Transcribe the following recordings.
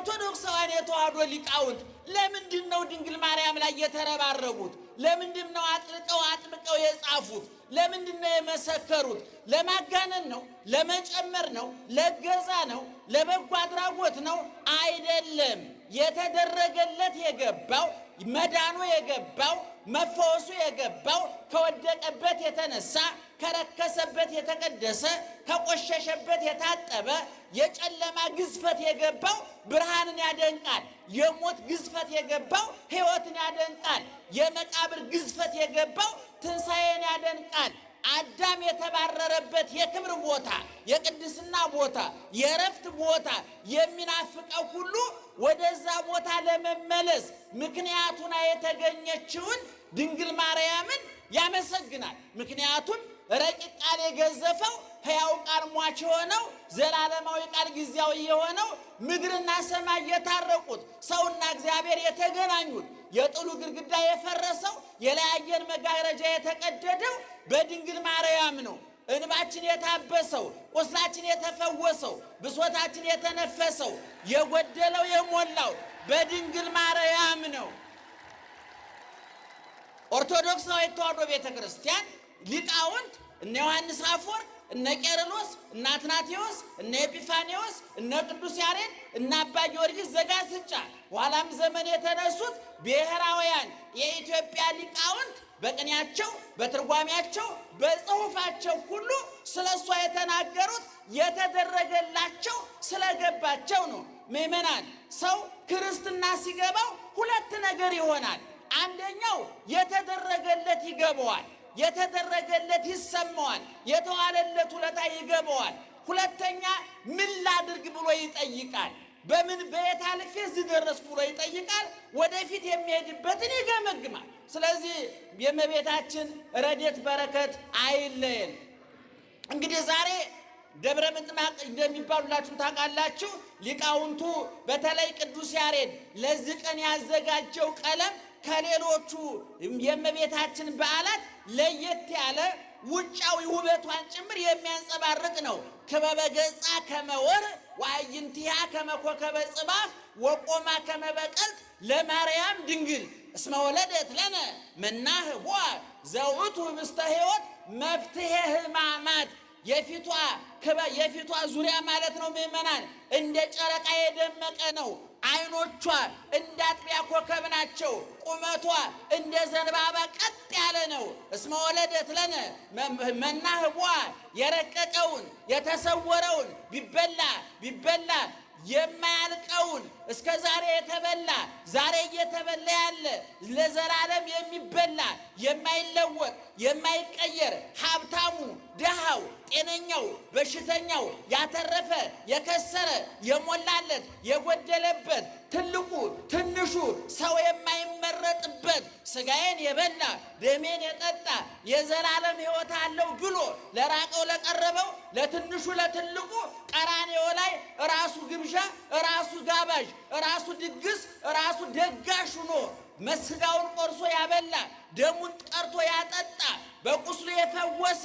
ኦርቶዶክሳውያን የተዋሕዶ ሊቃውንት ለምንድነው ድንግል ማርያም ላይ የተረባረቡት? ለምንድነው አጥብቀው የጻፉት? ለምንድነው የመሰከሩት? ለማጋነን ነው? ለመጨመር ነው? ለገዛ ነው? ለበጎ አድራጎት ነው? አይደለም። የተደረገለት የገባው መዳኑ የገባው መፈወሱ የገባው ከወደቀበት የተነሳ ከረከሰበት የተቀደሰ ከቆሸሸበት የታጠበ የጨለማ ግዝፈት የገባው ብርሃንን ያደንቃል። የሞት ግዝፈት የገባው ሕይወትን ያደንቃል። የመቃብር ግዝፈት የገባው ትንሣኤን ያደንቃል። አዳም የተባረረበት የክብር ቦታ፣ የቅድስና ቦታ፣ የረፍት ቦታ የሚናፍቀው ሁሉ ወደዛ ቦታ ለመመለስ ምክንያቱና የተገኘችውን ድንግል ማርያምን ያመሰግናል። ምክንያቱም ረቂቅ ቃል የገዘፈው ሕያው ቃል ሟች የሆነው ዘላለማዊ ቃል ጊዜያዊ የሆነው ምድርና ሰማይ የታረቁት ሰውና እግዚአብሔር የተገናኙት የጥሉ ግድግዳ የፈረሰው የለያየን መጋረጃ የተቀደደው በድንግል ማርያም ነው። እንባችን የታበሰው ቁስላችን የተፈወሰው ብሶታችን የተነፈሰው የጎደለው የሞላው በድንግል ማርያም ነው። ኦርቶዶክሳዊት ተዋሕዶ ቤተክርስቲያን ሊቃውንት እነ ዮሐንስ አፈወርቅ፣ እነ ቄርሎስ፣ እነ አትናቴዎስ፣ እነ ኤጲፋኔዎስ፣ እነ ቅዱስ ያሬድ፣ እነ አባ ጊዮርጊስ ዘጋስጫ ኋላም ዘመን የተነሱት ብሔራውያን የኢትዮጵያ ሊቃውንት በቅኔያቸው፣ በትርጓሜያቸው፣ በጽሑፋቸው ሁሉ ስለሷ የተናገሩት የተደረገላቸው ስለገባቸው ነው። ምእመናን፣ ሰው ክርስትና ሲገባው ሁለት ነገር ይሆናል። አንደኛው የተደረገለት ይገባዋል፣ የተደረገለት ይሰማዋል፣ የተዋለለት ውለታ ይገባዋል። ሁለተኛ ምን ላድርግ ብሎ ይጠይቃል። በምን በየት አልፌ እዚህ ደረስኩ ብሎ ይጠይቃል። ወደፊት የሚሄድበትን ይገመግማል። ስለዚህ የእመቤታችን ረድኤት በረከት አይለየን። እንግዲህ ዛሬ ደብረ ምጥማቅ እንደሚባሉላችሁ ታውቃላችሁ። ሊቃውንቱ በተለይ ቅዱስ ያሬድ ለዚህ ቀን ያዘጋጀው ቀለም ከሌሎቹ የእመቤታችን በዓላት ለየት ያለ ውጫዊ ውበቷን ጭምር የሚያንጸባርቅ ነው። ክበበ ገጻ ከመወር ወአዕይንቲሃ ከመኮከበ ጽባሕ ወቆማ ከመበቀልት ለማርያም ድንግል እስመ ወለደት ለነ መናህቧ ዘውእቱ ህብስተ ሕይወት መፍትሔ ሕማማት። የፊቷ ዙሪያ ማለት ነው ምእመናን እንደ ጨረቃ የደመቀ ነው። ዓይኖቿ እንደ አጥቢያ ኮከብ ናቸው። ቁመቷ እንደ ዘንባባ ቀጥ ያለ ነው። እስመ ወለደት ለነ መናህቧ የረቀቀውን የተሰወረውን ቢበላ የማያልቀውን እስከ ዛሬ የተበላ ዛሬ እየተበላ ያለ ለዘላለም የሚበላ የማይለወጥ የማይቀየር ሀብታሙ ድሃው ጤነኛው በሽተኛው ያተረፈ የከሰረ የሞላለት የጎደለበት ትልቁ ትንሹ ሰው የማይመረጥበት ሥጋዬን የበላ ደሜን የጠጣ የዘላለም ሕይወት አለው ብሎ ለራቀው ለቀረበው ለትንሹ ለትልቁ ቀራንዮ ላይ ራሱ ግብዣ ራሱ ጋባዥ ራሱ ድግስ ራሱ ደጋሽ ሆኖ መስጋውን ቆርሶ ያበላ ደሙን ቀርቶ ያጠጣ በቁስሉ የፈወሰ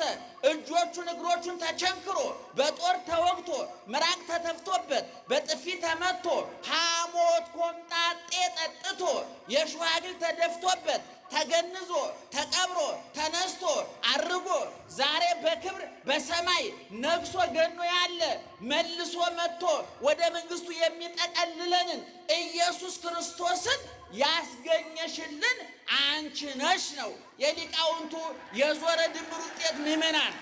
እጆቹን እግሮቹን ተቸንክሮ በጦር ተወግቶ ምራቅ ተተፍቶበት በጥፊ ተመቶ ሐሞት ኮምጣጤ ጠጥቶ የሾህ አክሊል ተደፍቶበት ተገንዞ ተቀብሮ ተነስቶ አርጎ ዛሬ በክብር በሰማይ ነግሶ ገኖ ያለ መልሶ መጥቶ ወደ መንግስቱ የሚጠቀልለንን ኢየሱስ ክርስቶስን ያስገኘሽልን አንቺ ነሽ ነው የሊቃውንቱ የዞረ ድምር ውጤት ምእመናን።